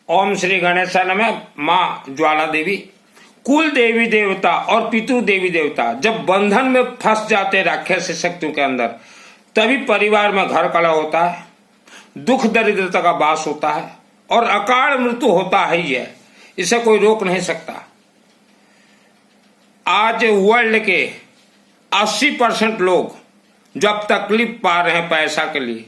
ओम श्री गणेशाय नमः। माँ ज्वाला देवी, कुल देवी देवता और पितृ देवी देवता जब बंधन में फंस जाते राक्षसी शक्तियों के अंदर, तभी परिवार में घर कलह होता है, दुख दरिद्रता का वास होता है और अकाल मृत्यु होता ही है। इसे कोई रोक नहीं सकता। आज वर्ल्ड के 80% लोग जब तकलीफ पा रहे हैं पैसा के लिए,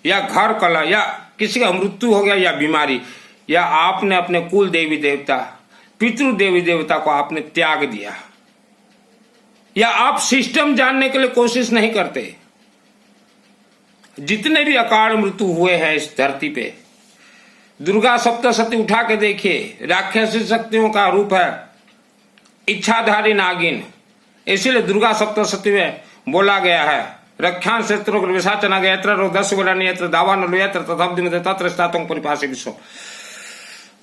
या घर कलह, या किसी का मृत्यु हो गया, या बीमारी, या आपने अपने कुल देवी देवता पितृ देवी देवता को आपने त्याग दिया, या आप सिस्टम जानने के लिए कोशिश नहीं करते। जितने भी अकाल मृत्यु हुए हैं इस धरती पे, दुर्गा सप्तशती उठा के देखिए, राक्षसी शक्तियों का रूप है इच्छाधारी नागिन। इसीलिए दुर्गा सप्तशती में बोला गया है, रक्षां शत्रु विशाचना यत्र 10 यत्र दावान यत्र तथाब्धिमते तत्र स्थातुं परिभाषे विश्व।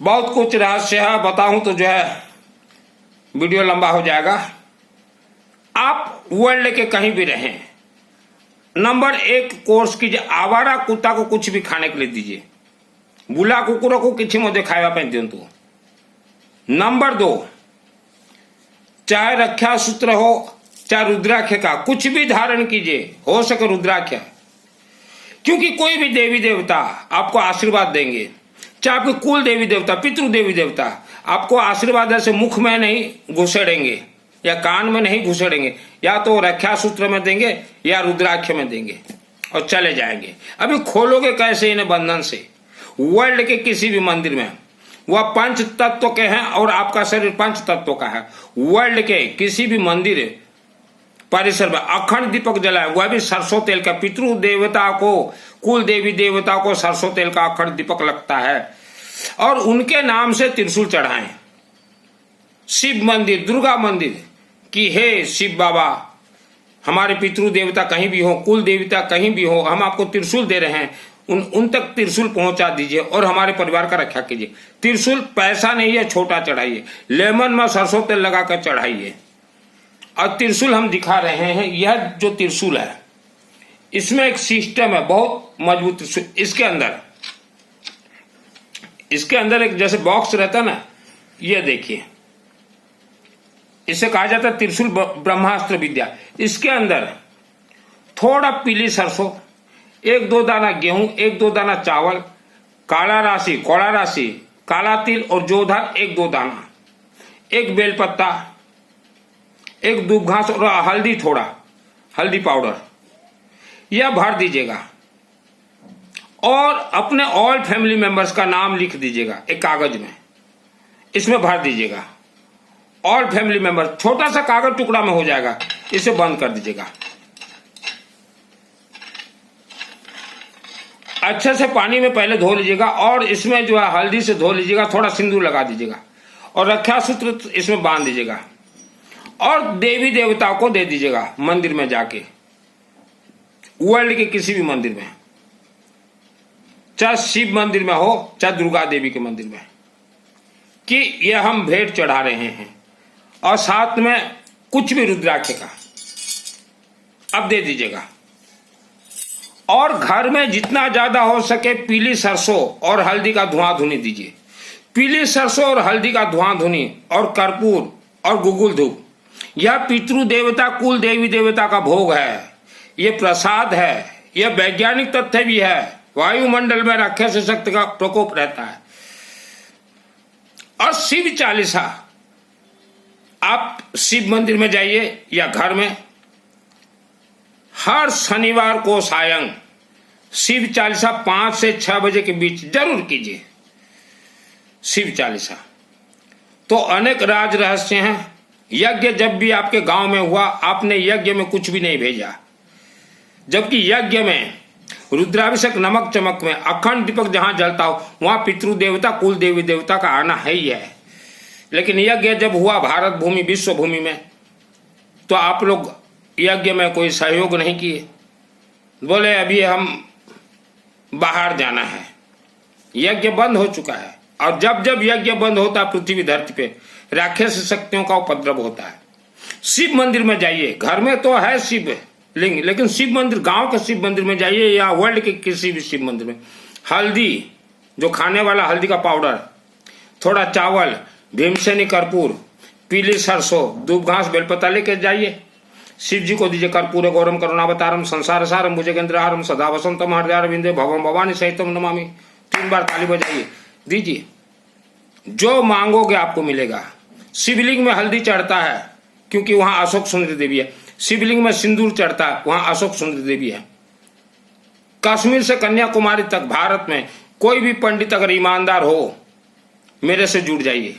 बहुत कुछ रहस्य है, बताऊं तो जो है वीडियो लंबा हो जाएगा। आप वर्ल्ड के कहीं भी रहें, नंबर 1 कोर्स कीजिए, आवारा कुत्ता को कुछ भी खाने के लिए दीजिए, बुला कुकुरों को किसी मध्य खाया पे दिंतु। नंबर 2, चाहे रक्षा सूत्र हो चाहे रुद्राक्ष का कुछ भी धारण कीजिए, हो सके रुद्राक्ष, क्योंकि कोई भी देवी देवता आपको आशीर्वाद देंगे, चाहे आपके कुल देवी देवता पितृ देवी देवता आपको आशीर्वाद ऐसे मुख में नहीं घुसेड़ेंगे या कान में नहीं घुसेड़ेंगे, या तो रक्षा सूत्र में देंगे या रुद्राक्ष में देंगे और चले जाएंगे। अभी खोलोगे कैसे इन्हें बंधन से? वर्ल्ड के किसी भी मंदिर में, वह पंच तत्व के हैं और आपका शरीर पंच तत्व का है, वर्ल्ड के किसी भी मंदिर परिसर में अखंड दीपक जलाए, वह भी सरसों तेल का। पितृ देवता को, कुल देवी देवता को सरसों तेल का अखंड दीपक लगता है और उनके नाम से त्रिशूल चढ़ाएं। शिव मंदिर, दुर्गा मंदिर कि हे शिव बाबा, हमारे पितृ देवता कहीं भी हो, कुल देवता कहीं भी हो, हम आपको त्रिशूल दे रहे हैं, उन तक त्रिशूल पहुंचा दीजिए और हमारे परिवार का रक्षा कीजिए। त्रिशूल पैसा नहीं है, छोटा चढ़ाइए, लेमन में सरसों तेल लगाकर चढ़ाइए। और त्रिशूल हम दिखा रहे हैं, यह जो त्रिशूल है इसमें एक सिस्टम है, बहुत मजबूत त्रिशूल। इसके अंदर एक जैसे बॉक्स रहता है ना, यह देखिए, इसे कहा जाता है त्रिशूल ब्रह्मास्त्र विद्या। इसके अंदर थोड़ा पीली सरसों, 1-2 दाना गेहूं, 1-2 दाना चावल, काला राशि, कौड़ा राशि, काला तिल और जोधा 1-2 दाना, 1 बेलपत्ता, 1 दूब घास और हल्दी, थोड़ा हल्दी पाउडर, यह भर दीजिएगा और अपने ऑल फैमिली मेंबर्स का नाम लिख दीजिएगा एक कागज में, इसमें भर दीजिएगा ऑल फैमिली मेंबर। छोटा सा कागज टुकड़ा में हो जाएगा, इसे बंद कर दीजिएगा। अच्छे से पानी में पहले धो लीजिएगा और इसमें जो है हल्दी से धो लीजिएगा, थोड़ा सिंदूर लगा दीजिएगा और रक्षा सूत्र इसमें बांध दीजिएगा और देवी देवताओं को दे दीजिएगा मंदिर में जाके, वर्ल्ड के किसी भी मंदिर में, चाहे शिव मंदिर में हो चाहे दुर्गा देवी के मंदिर में, कि यह हम भेंट चढ़ा रहे हैं और साथ में कुछ भी रुद्राक्ष का अब दे दीजिएगा। और घर में जितना ज्यादा हो सके पीली सरसों और हल्दी का धुआं धुनी दीजिए। पीली सरसों और हल्दी का धुआं धुनी और कर्पूर और गुगुल धूप, यह पितृ देवता कुल देवी देवता का भोग है, यह प्रसाद है, यह वैज्ञानिक तथ्य भी है। वायुमंडल में राक्षसी शक्ति का प्रकोप रहता है। और शिव चालीसा, आप शिव मंदिर में जाइए या घर में, हर शनिवार को सायं शिव चालीसा 5 से 6 बजे के बीच जरूर कीजिए शिव चालीसा। तो अनेक राज रहस्य हैं। यज्ञ जब भी आपके गांव में हुआ, आपने यज्ञ में कुछ भी नहीं भेजा, जबकि यज्ञ में रुद्राभिषेक नमक चमक में अखंड दीपक जहां जलता हो वहां पितृ देवता कुल देवी देवता का आना है ही है। लेकिन यज्ञ जब हुआ भारत भूमि विश्व भूमि में, तो आप लोग यज्ञ में कोई सहयोग नहीं किए, बोले अभी हम बाहर जाना है। यज्ञ बंद हो चुका है और जब जब यज्ञ बंद होता है पृथ्वी धरती पे राक्षस शक्तियों का उपद्रव होता है। शिव मंदिर में जाइए, घर में तो है शिव लिंग, लेकिन शिव मंदिर, गांव के शिव मंदिर में जाइए या वर्ल्ड के किसी भी शिव मंदिर में, हल्दी जो खाने वाला हल्दी का पाउडर, थोड़ा चावल, भीमसेनी कर्पूर, पीली सरसों, दूब घास, बेलपत्ता लेके जाइए, शिव जी को दीजिए। कर्पूर गौरम करुणावतारम संसार सारम भुजगेंद्रहारम सदा वसंतम हृदय विंदे भवम भवानी सहितम नमामि। 3 बार ताली बजाइए, दीजिए। जो मांगोगे आपको मिलेगा। शिवलिंग में हल्दी चढ़ता है क्योंकि वहां अशोक सुंदरी देवी है। शिवलिंग में सिंदूर चढ़ता है, वहां अशोक सुंदरी देवी है। कश्मीर से कन्याकुमारी तक भारत में कोई भी पंडित अगर ईमानदार हो, मेरे से जुड़ जाइए।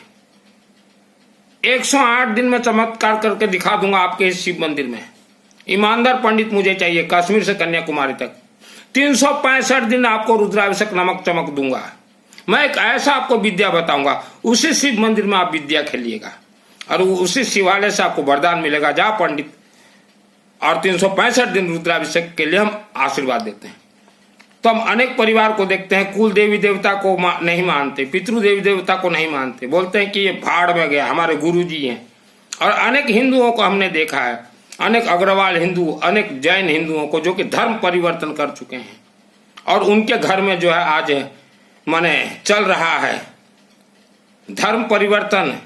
108 दिन में चमत्कार करके दिखा दूंगा आपके इस शिव मंदिर में। ईमानदार पंडित मुझे चाहिए, कश्मीर से कन्याकुमारी तक। 365 दिन आपको रुद्राभिषेक नमक चमक दूंगा। मैं एक ऐसा आपको विद्या बताऊंगा, उसी शिव मंदिर में आप विद्या खेलिएगा और उसी शिवालय से आपको वरदान मिलेगा। जा पंडित, और 365 दिन रुद्राभिषेक के लिए हम आशीर्वाद देते हैं। तो हम अनेक परिवार को देखते हैं, कुल देवी देवता को नहीं मानते, पितृ देवी देवता को नहीं मानते, बोलते हैं कि ये भाड़ में गया, हमारे गुरुजी हैं। और अनेक हिंदुओं को हमने देखा है, अनेक अग्रवाल हिंदू, अनेक जैन हिंदुओं को जो कि धर्म परिवर्तन कर चुके हैं, और उनके घर में जो है आज माने चल रहा है धर्म परिवर्तन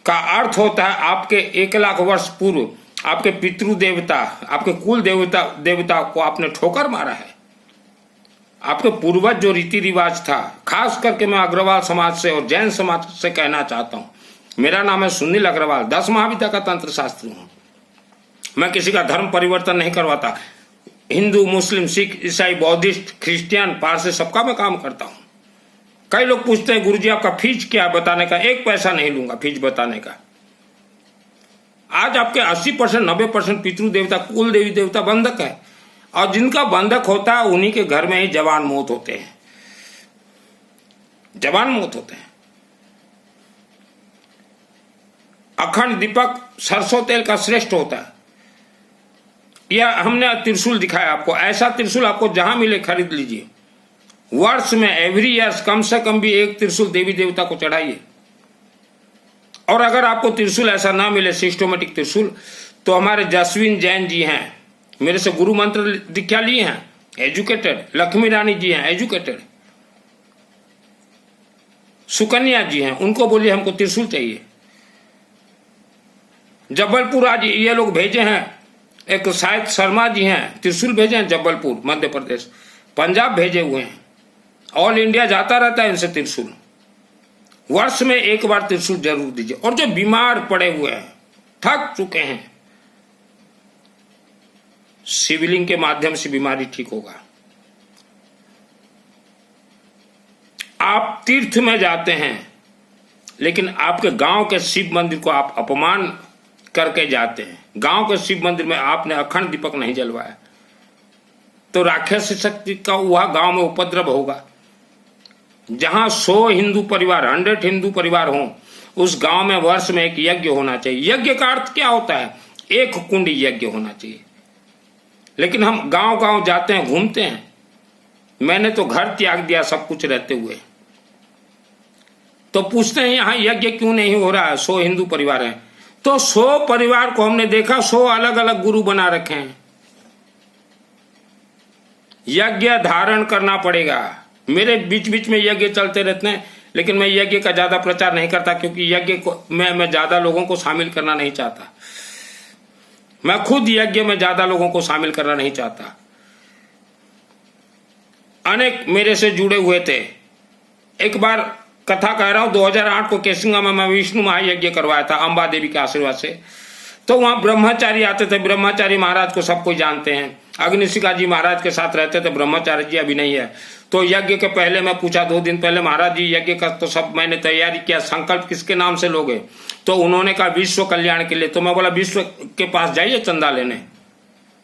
का अर्थ होता है आपके 1 लाख वर्ष पूर्व आपके पितृ देवता, आपके कुल देवता को आपने ठोकर मारा है। आपके पूर्वज जो रीति रिवाज था, खास करके मैं अग्रवाल समाज से और जैन समाज से कहना चाहता हूं। मेरा नाम है सुनील अग्रवाल, 10 महाविद्या का तंत्र शास्त्री हूं। मैं किसी का धर्म परिवर्तन नहीं करवाता। हिंदू, मुस्लिम, सिख, ईसाई, बौद्धिस्ट, क्रिश्चियन, पारसी सबका मैं काम करता हूं। कई लोग पूछते हैं गुरुजी आपका फीस क्या है बताने का। 1 पैसा नहीं लूंगा फीस बताने का। आज आपके 80% 90% पितृ देवता, कुल देवी देवता बंधक है, और जिनका बंधक होता है उन्हीं के घर में ही जवान मौत होते हैं, जवान मौत होते हैं। अखंड दीपक सरसों तेल का श्रेष्ठ होता है। यह हमने त्रिशूल दिखाया आपको, ऐसा त्रिशूल आपको जहां मिले खरीद लीजिए। वर्ष में एवरी ईयर कम से कम भी 1 त्रिशूल देवी देवता को चढ़ाइए। और अगर आपको त्रिशूल ऐसा ना मिले, सिस्टोमेटिक त्रिशूल, तो हमारे जसविन जैन जी हैं, मेरे से गुरु मंत्र दीक्षा लिए हैं, एजुकेटेड। लक्ष्मी रानी जी हैं, एजुकेटेड। सुकन्या जी हैं, उनको बोलिए हमको त्रिशूल चाहिए। जबलपुर आज ये लोग भेजे हैं, एक शायद शर्मा जी हैं, त्रिशूल भेजे हैं जबलपुर मध्य प्रदेश। पंजाब भेजे हुए हैं। ऑल इंडिया जाता रहता है इनसे त्रिशूल। वर्ष में 1 बार त्रिशूल जरूर दीजिए। और जो बीमार पड़े हुए हैं, थक चुके हैं, शिवलिंग के माध्यम से बीमारी ठीक होगा। आप तीर्थ में जाते हैं, लेकिन आपके गांव के शिव मंदिर को आप अपमान करके जाते हैं। गांव के शिव मंदिर में आपने अखंड दीपक नहीं जलवाया, तो राक्षसी शक्ति का वह गांव में उपद्रव होगा। जहां 100 हिंदू परिवार, 100 हिंदू परिवार हों, उस गांव में वर्ष में 1 यज्ञ होना चाहिए। यज्ञ का अर्थ क्या होता है? 1 कुंड यज्ञ होना चाहिए। लेकिन हम गांव गांव जाते हैं, घूमते हैं। मैंने तो घर त्याग दिया सब कुछ रहते हुए। तो पूछते हैं यहां यज्ञ क्यों नहीं हो रहा है? 100 हिंदू परिवार हैं, तो 100 परिवार को हमने देखा 100 अलग अलग गुरु बना रखे हैं। यज्ञ धारण करना पड़ेगा। मेरे बीच बीच में यज्ञ चलते रहते हैं, लेकिन मैं यज्ञ का ज्यादा प्रचार नहीं करता, क्योंकि यज्ञ को मैं ज्यादा लोगों को शामिल करना नहीं चाहता। मैं खुद यज्ञ में ज्यादा लोगों को शामिल करना नहीं चाहता। अनेक मेरे से जुड़े हुए थे। एक बार कथा कह रहा हूं, 2008 को केसिंगा में मैं विष्णु महायज्ञ करवाया था अंबा देवी के आशीर्वाद से। तो वहां ब्रह्मचारी आते थे। ब्रह्मचारी महाराज को सब कोई जानते हैं। अग्निशिखा जी महाराज के साथ रहते थे। ब्रह्मचारी जी अभी नहीं है। तो यज्ञ के पहले मैं पूछा, 2 दिन पहले, महाराज जी यज्ञ का तो सब मैंने तैयारी किया, संकल्प किसके नाम से लोगे? तो उन्होंने कहा विश्व कल्याण के लिए। तो मैं बोला विश्व के पास जाइए चंदा लेने,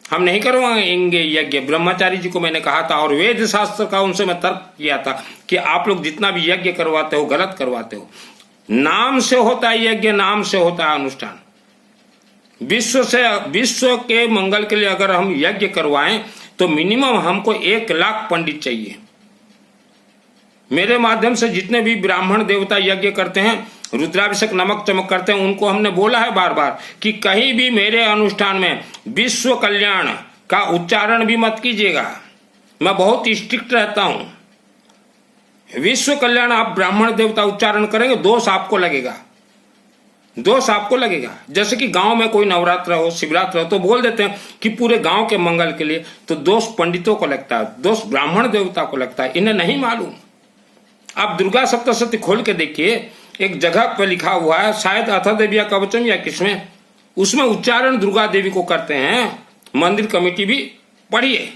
हम नहीं करवाएंगे यज्ञ। ब्रह्मचारी जी को मैंने कहा था, और वेद शास्त्र का उनसे मैं तर्क किया था कि आप लोग जितना भी यज्ञ करवाते हो गलत करवाते हो। नाम से होता है यज्ञ, नाम से होता है अनुष्ठान। विश्व के मंगल के लिए अगर हम यज्ञ करवाएं तो मिनिमम हमको 1 लाख पंडित चाहिए। मेरे माध्यम से जितने भी ब्राह्मण देवता यज्ञ करते हैं, रुद्राभिषेक नमक चमक करते हैं, उनको हमने बोला है बार बार कि कहीं भी मेरे अनुष्ठान में विश्व कल्याण का उच्चारण भी मत कीजिएगा। मैं बहुत स्ट्रिक्ट रहता हूं। विश्व कल्याण आप ब्राह्मण देवता उच्चारण करेंगे, दोष आपको लगेगा, दोष आपको लगेगा। जैसे कि गांव में कोई नवरात्र हो, शिवरात्र हो, तो बोल देते हैं कि पूरे गांव के मंगल के लिए, तो दोष पंडितों को लगता है, दोष ब्राह्मण देवता को लगता है, इन्हें नहीं मालूम। आप दुर्गा सप्तशती खोल के देखिए, एक जगह पर लिखा हुआ है, शायद अथ देविया कवचम या किसमें, उसमें उच्चारण दुर्गा देवी को करते हैं। मंदिर कमेटी भी पढ़िए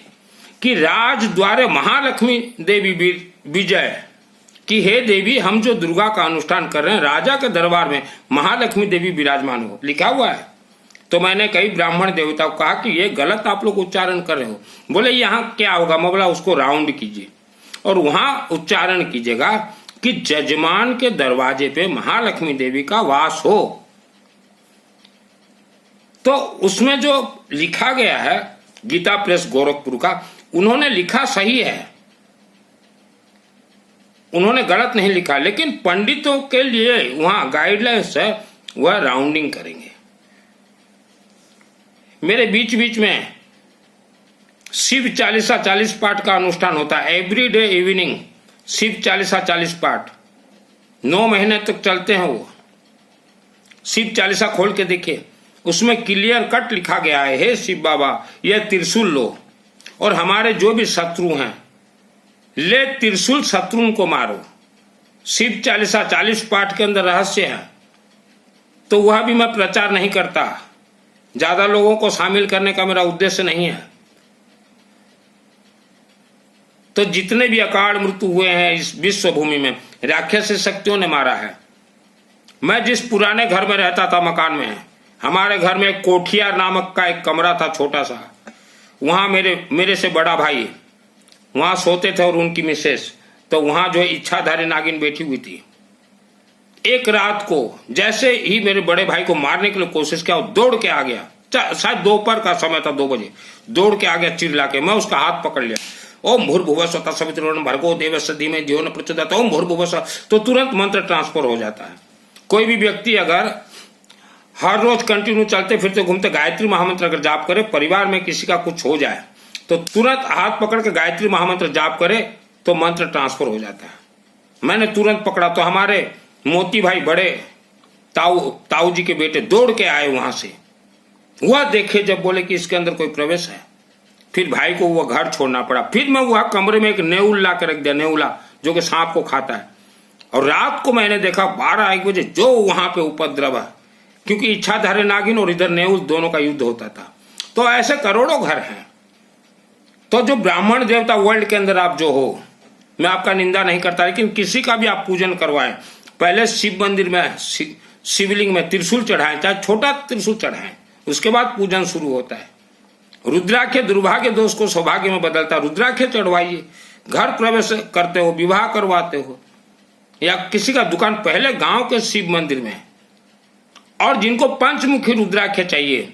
कि राज द्वारे महालक्ष्मी देवी विजय, कि हे देवी, हम जो दुर्गा का अनुष्ठान कर रहे हैं, राजा के दरबार में महालक्ष्मी देवी विराजमान हो, लिखा हुआ है। तो मैंने कई ब्राह्मण देवता को कहा कि ये गलत आप लोग उच्चारण कर रहे हो। बोले यहाँ क्या होगा? मैं बोला उसको राउंड कीजिए और वहां उच्चारण कीजिएगा कि जजमान के दरवाजे पे महालक्ष्मी देवी का वास हो। तो उसमें जो लिखा गया है गीता प्रेस गोरखपुर का, उन्होंने लिखा सही है, उन्होंने गलत नहीं लिखा, लेकिन पंडितों के लिए वहां गाइडलाइंस है, वह राउंडिंग करेंगे। मेरे बीच बीच में शिव चालीसा 40 पाठ का अनुष्ठान होता है, every day evening Shiv Chalisa 40 पाठ 9 महीने तक चलते हैं। वो शिव चालीसा खोल के देखिए, उसमें क्लियर कट लिखा गया है, हे शिव बाबा यह त्रिशूल लो और हमारे जो भी शत्रु हैं, ले त्रिशूल शत्रुओं को मारो। शिव चालीसा 40 पाठ के अंदर रहस्य है, तो वह भी मैं प्रचार नहीं करता, ज्यादा लोगों को शामिल करने का मेरा उद्देश्य नहीं है। तो जितने भी अकाल मृत्यु हुए हैं इस विश्व भूमि में, राक्षसी शक्तियों ने मारा है। मैं जिस पुराने घर में रहता था, मकान में, हमारे घर में कोठिया नामक का एक कमरा था, छोटा सा, वहां मेरे से बड़ा भाई वहां सोते थे और उनकी मिसेस, तो वहां जो है इच्छाधारी नागिन बैठी हुई थी। एक रात को जैसे ही मेरे बड़े भाई को मारने के लिए कोशिश किया, दौड़ के आ गया, शायद दोपहर का समय था, 2 बजे, दौड़ के आ गया चिल्ला के। मैं उसका हाथ पकड़ लिया, ओम भूर्भुवस्सुः तत्सवितुर्वरेण्यं भर्गो देवस्य धीमहि धियो न प्रचोदयात्, ओम भूर्भुवस्सुः, तो तुरंत मंत्र ट्रांसफर हो जाता है। कोई भी व्यक्ति अगर हर रोज कंटिन्यू चलते फिरते घूमते गायत्री महामंत्र अगर जाप करे, परिवार में किसी का कुछ हो जाए तो तुरंत हाथ पकड़ के गायत्री महामंत्र जाप करे तो मंत्र ट्रांसफर हो जाता है। मैंने तुरंत पकड़ा तो हमारे मोती भाई, बड़े ताऊ जी के बेटे, दौड़ के आए वहां से। वह देखे जब, बोले कि इसके अंदर कोई प्रवेश है। फिर भाई को वह घर छोड़ना पड़ा। फिर मैं वह कमरे में एक नेउल ला के रख दिया, नेउला जो कि सांप को खाता है। और रात को मैंने देखा 12-1 बजे जो वहां पे उपद्रव है, क्योंकि इच्छाधारी नागिन और इधर नेउल दोनों का युद्ध होता था। तो ऐसे करोड़ों घर हैं। तो जो ब्राह्मण देवता वर्ल्ड के अंदर आप जो हो, मैं आपका निंदा नहीं करता, लेकिन किसी का भी आप पूजन करवाएं, पहले शिव मंदिर में शिवलिंग में त्रिशूल चढ़ाएं, चाहे छोटा त्रिशूल चढ़ाएं, उसके बाद पूजन शुरू होता है। रुद्राक्ष दुर्भाग्य दोष को सौभाग्य में बदलता है, रुद्राक्ष चढ़वाइए। घर प्रवेश करते हो, विवाह करवाते हो, या किसी का दुकान, पहले गांव के शिव मंदिर में। और जिनको पंचमुखी रुद्राक्ष चाहिए,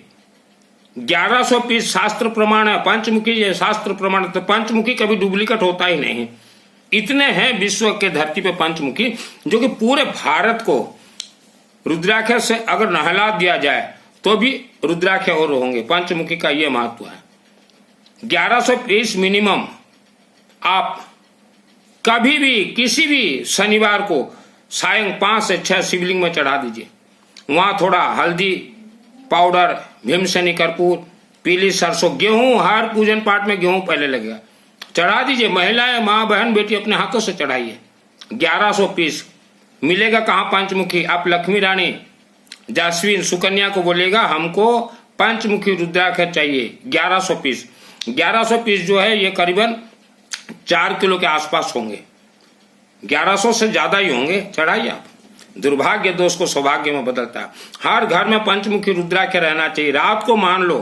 1100 पीस शास्त्र प्रमाण है, पंचमुखी ये शास्त्र प्रमाण। तो पंचमुखी कभी डुप्लीकेट होता ही नहीं। इतने हैं विश्व के धरती पे पंचमुखी, जो कि पूरे भारत को रुद्राक्ष से अगर नहला दिया जाए तो भी रुद्राक्ष और होंगे। पंचमुखी का ये महत्व है। 1100 पीस मिनिमम आप कभी भी किसी भी शनिवार को सायं 5 से 6 शिवलिंग में चढ़ा दीजिए। वहां थोड़ा हल्दी पाउडर, भीमसेनी कर्पूर, पीली सरसों, गेहूं, हर पूजन पाठ में गेहूं पहले लगेगा, चढ़ा दीजिए। महिलाएं, माँ बहन बेटी अपने हाथों से चढ़ाइए। 1100 पीस मिलेगा कहाँ पंचमुखी? आप लक्ष्मी रानी, जासवीन, सुकन्या को बोलेगा हमको पंचमुखी रुद्राक्ष चाहिए 1100 पीस। 1100 पीस जो है ये करीबन 4 किलो के आसपास होंगे, 1100 से ज्यादा ही होंगे। चढ़ाइए आप। दुर्भाग्य दोष को सौभाग्य में बदलता है। हर घर में पंचमुखी रुद्राक्ष रहना चाहिए। रात को मान लो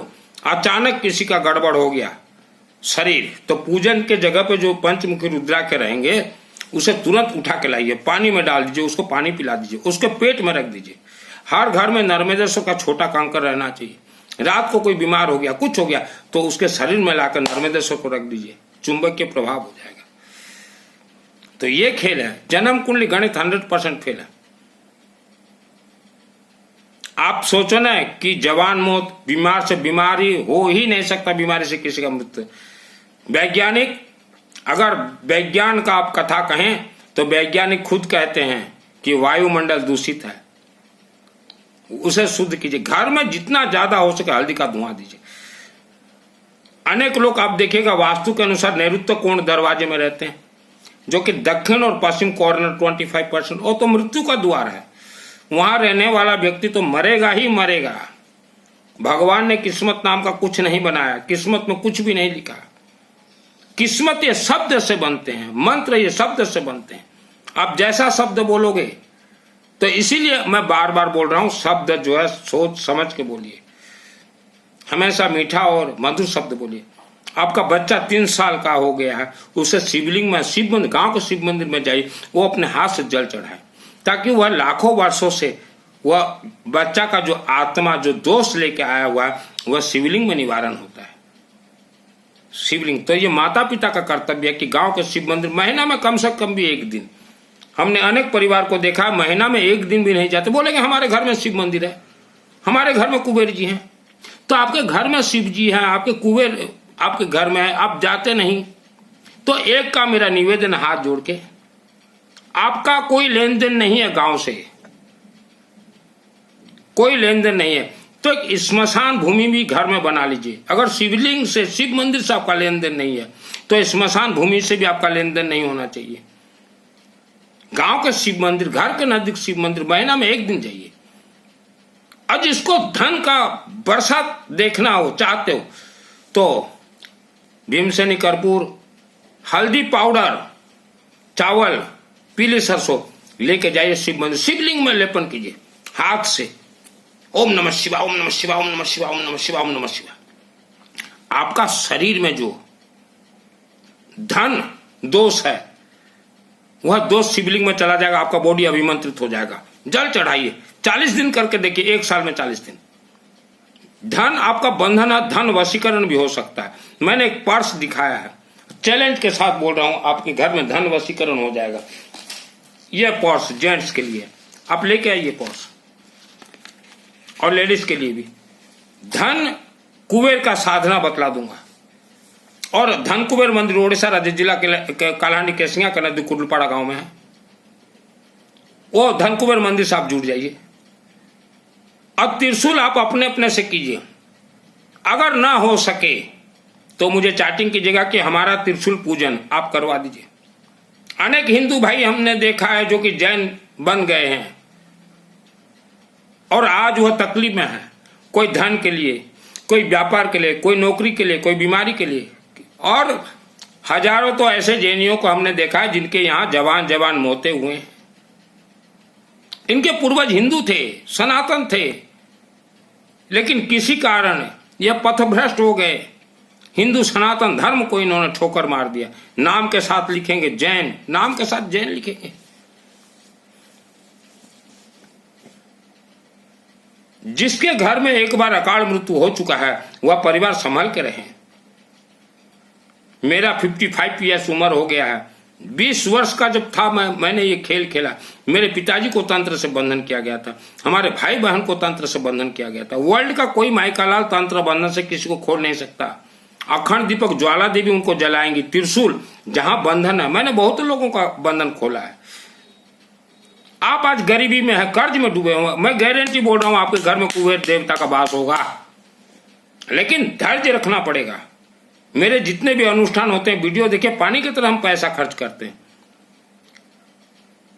अचानक किसी का गड़बड़ हो गया शरीर, तो पूजन के जगह पे जो पंचमुखी रुद्राक्ष रहेंगे उसे तुरंत उठा के लाइए, पानी में डाल दीजिए, उसको पानी पिला दीजिए, उसके पेट में रख दीजिए। हर घर में नर्मदेश्वर का छोटा कंकर रहना चाहिए। रात को कोई बीमार हो गया, कुछ हो गया, तो उसके शरीर में लाकर नर्मदेश्वर को रख दीजिए, चुंबकीय प्रभाव हो जाएगा। तो ये खेल है। जन्म कुंडली गणित 100% फेल है। आप सोचो ना कि जवान मौत, बीमार से बीमारी हो ही नहीं सकता, बीमारी से किसी का मृत्यु। वैज्ञानिक, अगर विज्ञान का आप कथा कहें तो वैज्ञानिक खुद कहते हैं कि वायुमंडल दूषित है, उसे शुद्ध कीजिए। घर में जितना ज्यादा हो सके हल्दी का धुआं दीजिए। अनेक लोग आप देखिएगा वास्तु के अनुसार नैऋत्य कोण दरवाजे में रहते हैं, जो कि दक्षिण और पश्चिम कॉर्नर 25%, वो तो मृत्यु का द्वार है। वहां रहने वाला व्यक्ति तो मरेगा ही मरेगा। भगवान ने किस्मत नाम का कुछ नहीं बनाया, किस्मत में कुछ भी नहीं लिखा। किस्मत ये शब्द से बनते हैं, मंत्र ये शब्द से बनते हैं। आप जैसा शब्द बोलोगे, तो इसीलिए मैं बार बार बोल रहा हूं, शब्द जो है सोच समझ के बोलिए, हमेशा मीठा और मधुर शब्द बोलिए। आपका बच्चा 3 साल का हो गया है, उसे शिवलिंग में, शिव मंदिर, गांव के शिव मंदिर में जाइए, वो अपने हाथ से जल चढ़ाए, ताकि वह लाखों वर्षों से वह बच्चा का जो आत्मा जो दोष लेके आया हुआ है, वह शिवलिंग में निवारण होता है। शिवलिंग तो ये माता पिता का कर्तव्य है कि गांव के शिव मंदिर महीना में कम से कम भी 1 दिन। हमने अनेक परिवार को देखा, महीना में 1 दिन भी नहीं जाते, बोलेंगे हमारे घर में शिव मंदिर है, हमारे घर में कुबेर जी हैं। तो आपके घर में शिव जी हैं, आपके कुबेर आपके घर में है, आप जाते नहीं। तो एक का मेरा निवेदन हाथ जोड़ के, आपका कोई लेन देन नहीं है गांव से, कोई लेन देन नहीं है, तो एक स्मशान भूमि भी घर में बना लीजिए। अगर शिवलिंग से, शिव मंदिर से आपका लेन देन नहीं है, तो स्मशान भूमि से भी आपका लेन देन नहीं होना चाहिए। गांव के शिव मंदिर, घर के नजदीक शिव मंदिर, महीना में 1 दिन जाइए। और जिसको धन का बरसात देखना हो, चाहते हो, तो भीमसेनी कर्पूर, हल्दी पाउडर, चावल, पीली सरसों लेके जाइए शिव मंदिर, शिवलिंग में लेपन कीजिए हाथ से। ओम नमः शिवाय, ओम नमः शिवाय, ओम नमः शिवाय, ओम नमः शिवाय, ओम नमः शिवाय। आपका शरीर में जो धन दोष है, वह दोष शिवलिंग में चला जाएगा, आपका बॉडी अभिमंत्रित हो जाएगा। जल चढ़ाइए, 40 दिन करके देखिए, 1 साल में 40 दिन। धन आपका बंधन है, धन वशीकरण भी हो सकता है। मैंने एक पर्स दिखाया है, चैलेंज के साथ बोल रहा हूं, आपके घर में धन वशीकरण हो जाएगा। यह पर्स जेंट्स के लिए, आप लेके आइए पर्स, और लेडीज के लिए भी। धन कुबेर का साधना बतला दूंगा। और धन कुबेर मंदिर ओडिशा राज्य जिला के कालाहांडी केसिंगा का नदी कुर्लपाड़ा गांव में है। वो धन कुबेर मंदिर से आप जुड़ जाइए। अब त्रिशूल आप अपने अपने से कीजिए। अगर ना हो सके तो मुझे चैटिंग कीजिएगा कि हमारा त्रिशूल पूजन आप करवा दीजिए। अनेक हिंदू भाई हमने देखा है जो कि जैन बन गए हैं, और आज वह तकलीफ में है, कोई धन के लिए, कोई व्यापार के लिए, कोई नौकरी के लिए, कोई बीमारी के लिए। और हजारों तो ऐसे जैनियों को हमने देखा है जिनके यहाँ जवान जवान मौतें हुए हैं। इनके पूर्वज हिंदू थे, सनातन थे, लेकिन किसी कारण यह पथभ्रष्ट हो गए। हिंदू सनातन धर्म को इन्होंने ठोकर मार दिया। नाम के साथ लिखेंगे जैन, नाम के साथ जैन लिखेंगे। जिसके घर में एक बार अकाल मृत्यु हो चुका है, वह परिवार संभाल के रहे। मेरा 55 ईयर्स उम्र हो गया है। 20 वर्ष का जब था मैंने ये खेल खेला। मेरे पिताजी को तंत्र से बंधन किया गया था, हमारे भाई बहन को तंत्र से बंधन किया गया था। वर्ल्ड का कोई माइकालाल तंत्र बंधन से किसी को खोल नहीं सकता। अखंड दीपक ज्वाला देवी उनको जलाएंगी। त्रिशूल जहां बंधन है, मैंने बहुत लोगों का बंधन खोला है। आप आज गरीबी में है, कर्ज में डूबे हुए, मैं गारंटी बोल रहा हूं आपके घर में कुबेर देवता का वास होगा, लेकिन धैर्य रखना पड़ेगा। मेरे जितने भी अनुष्ठान होते हैं, वीडियो देखिए, पानी की तरह हम पैसा खर्च करते हैं।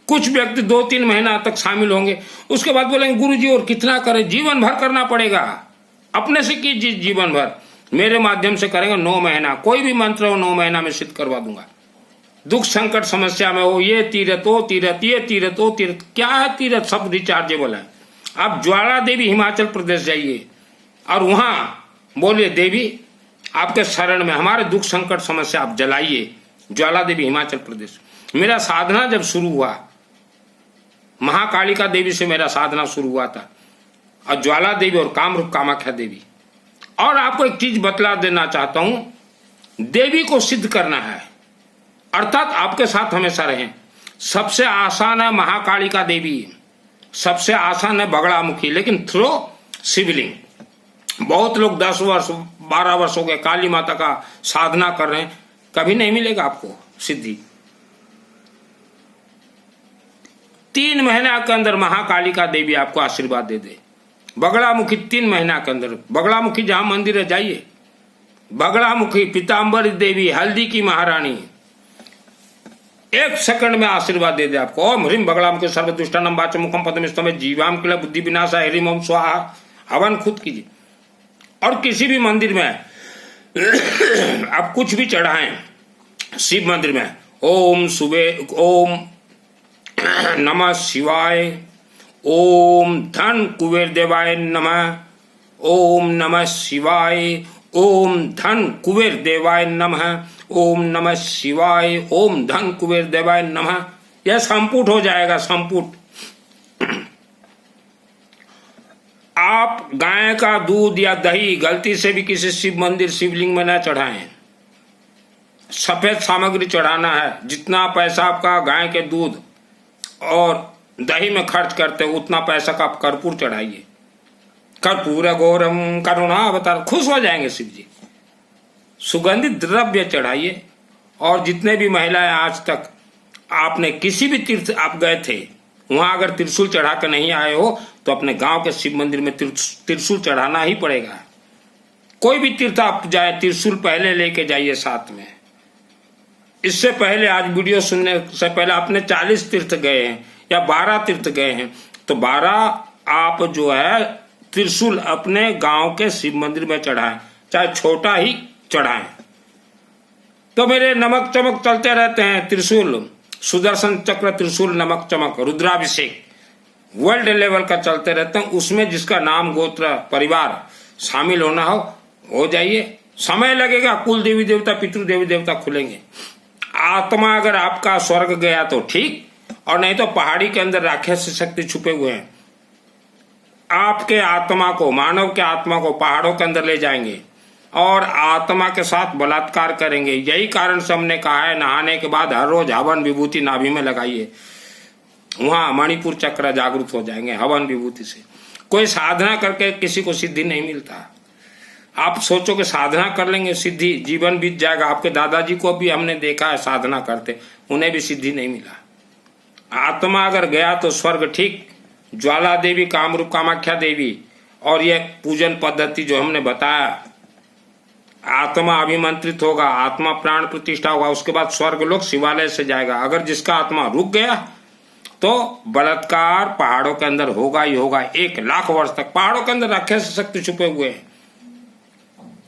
कुछ व्यक्ति 2-3 महीना तक शामिल होंगे, उसके बाद बोलेंगे गुरुजी और कितना करें, जीवन भर करना पड़ेगा। अपने से कीजिए जीवन भर, मेरे माध्यम से करेंगे 9 महीना, कोई भी मंत्र हो 9 महीना में सिद्ध करवा दूंगा। दुख संकट समस्या में हो, ये तीरथ हो तीरथ, ये तीरथ हो तीरथ, क्या है तीरथ, सब रिचार्जेबल है। आप ज्वाला देवी हिमाचल प्रदेश जाइए और वहां बोलिए देवी आपके शरण में, हमारे दुख संकट समस्या आप जलाइए। ज्वाला देवी हिमाचल प्रदेश। मेरा साधना जब शुरू हुआ, महाकालिका देवी से मेरा साधना शुरू हुआ था, और ज्वाला देवी और कामरूप कामाख्या देवी। और आपको एक चीज बतला देना चाहता हूं, देवी को सिद्ध करना है, अर्थात आपके साथ हमेशा रहें। सबसे आसान है महाकालिका देवी, सबसे आसान है बगड़ामुखी, लेकिन थ्रो शिवलिंग। बहुत लोग 10 वर्ष 12 वर्ष हो गए काली माता का साधना कर रहे हैं, कभी नहीं मिलेगा आपको सिद्धि। 3 महीना के अंदर महाकालिका देवी आपको आशीर्वाद दे दे। बगलामुखी 3 महीना के अंदर, बगलामुखी जहां मंदिर है जाइए, बगलामुखी पीताम्बरी देवी, हल्दी की महारानी, 1 सेकंड में आशीर्वाद दे दे आपको। ओम ह्रीम बगलामुखी सर्वदुष्टानां वाचमुखम पद्मस्तमे जीवाम किल बुद्धि विनाशा ह्रीम ओम स्वाहा। हवन खुद कीजिए। और किसी भी मंदिर में आप कुछ भी चढ़ाएं, शिव मंदिर में ओम नमः शिवाय, ओम धन कुबेर देवाय नमः, ओम नमः शिवाय, ओम धन कुबेर देवाय नमः, ओम नमः शिवाय, ओम धन कुबेर देवाय नमः। यह संपुट हो जाएगा, संपुट। आप गाय का दूध या दही गलती से भी किसी शिव मंदिर शिवलिंग में न चढ़ाएं। सफेद सामग्री चढ़ाना है। जितना पैसा आपका गाय के दूध और दही में खर्च करते हो उतना पैसा का आप कर्पूर चढ़ाइए। कर्पूर गौरम करुणावतार, खुश हो जाएंगे शिव जी। सुगंधित द्रव्य चढ़ाइए। और जितने भी महिलाएं आज तक आपने किसी भी तीर्थ आप गए थे, वहां अगर त्रिशूल चढ़ा कर नहीं आए हो तो अपने गांव के शिव मंदिर में त्रिशूल चढ़ाना ही पड़ेगा। कोई भी तीर्थ आप जाए, त्रिशूल पहले लेके जाइए साथ में। इससे पहले आज वीडियो सुनने से पहले आपने 40 तीर्थ गए हैं या 12 तीर्थ गए हैं, तो 12 आप जो है त्रिशूल अपने गांव के शिव मंदिर में चढ़ाएं, चाहे छोटा ही चढ़ाएं। तो मेरे नमक चमक चलते रहते हैं। त्रिशूल, सुदर्शन चक्र, त्रिशूल, नमक चमक, रुद्राभिषेक वर्ल्ड लेवल का चलते रहते हैं। उसमें जिसका नाम, गोत्र, परिवार शामिल होना हो जाइए। समय लगेगा, कुल देवी देवता, पितृ देवी देवता खुलेंगे। आत्मा अगर आपका स्वर्ग गया तो ठीक, और नहीं तो पहाड़ी के अंदर राक्षस शक्ति छुपे हुए हैं। आपके आत्मा को, मानव के आत्मा को पहाड़ों के अंदर ले जाएंगे और आत्मा के साथ बलात्कार करेंगे। यही कारण से हमने कहा है नहाने के बाद हर रोज हवन विभूति नाभि में लगाइए। वहां मणिपुर चक्र जागृत हो जाएंगे हवन विभूति से। कोई साधना करके किसी को सिद्धि नहीं मिलता। आप सोचो कि साधना कर लेंगे सिद्धि, जीवन बीत जाएगा। आपके दादाजी को भी हमने देखा है साधना करते, उन्हें भी सिद्धि नहीं मिला। आत्मा अगर गया तो स्वर्ग ठीक। ज्वाला देवी, कामरूप कामाख्या देवी और ये पूजन पद्धति जो हमने बताया, आत्मा अभिमंत्रित होगा, आत्मा प्राण प्रतिष्ठा होगा, उसके बाद स्वर्ग लोग शिवालय से जाएगा। अगर जिसका आत्मा रुक गया तो बलात्कार पहाड़ों के अंदर होगा ही होगा। 1 लाख वर्ष तक पहाड़ों के अंदर राक्षस शक्ति छुपे हुए हैं।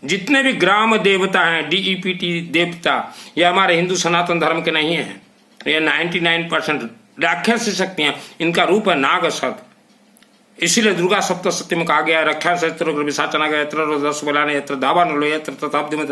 जितने भी ग्राम देवता हैं, DEPT देवता, ये हमारे हिंदू सनातन धर्म के नहीं है। ये 99% राक्षस शक्तियां, इनका रूप है नाग सद। इसीलिए दुर्गा सप्तशती में कहा गया रक्षा क्षेत्र विशाचना यत्र रस बलाने यत्र धावा नो यत्र तथाब्धि में